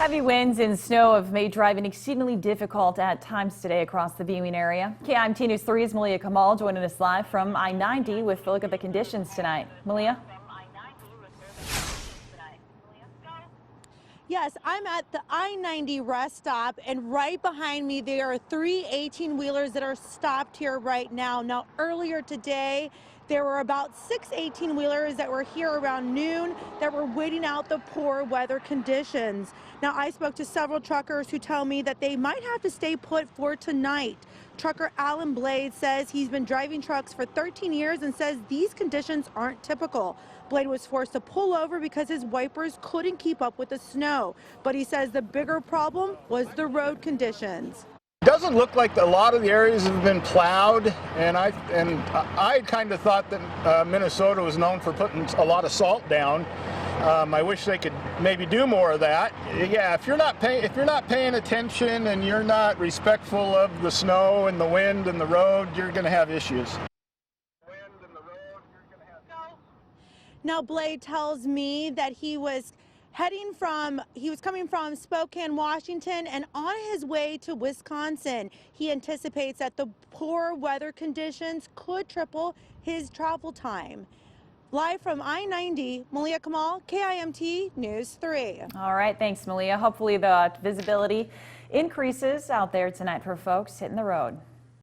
Heavy winds and snow have made driving exceedingly difficult at times today across the viewing area. KIMT News 3's Malia Kamal joining us live from I-90 with a look at the conditions tonight. Malia? Yes, I'm at the I-90 rest stop, and right behind me there are three 18-wheelers that are stopped here right now. Now, earlier today, there were about 6 18-wheelers that were here around noon that were waiting out the poor weather conditions. Now, I spoke to several truckers who tell me that they might have to stay put for tonight. Trucker Alan Blade says he's been driving trucks for 13 years and says these conditions aren't typical. Blade was forced to pull over because his wipers couldn't keep up with the snow. But he says the bigger problem was the road conditions. It doesn't look like a lot of the areas have been plowed, and I kind of thought that Minnesota was known for putting a lot of salt down. I wish they could maybe do more of that. Yeah, if you're not paying attention and you're not respectful of the snow and the wind and the road, you're going to have issues. Now, Blade tells me that he was coming from Spokane, Washington, and on his way to Wisconsin. He anticipates that the poor weather conditions could triple his travel time. Live from I-90, Malia Kamal, KIMT News 3. All right, thanks, Malia. Hopefully the visibility increases out there tonight for folks hitting the road.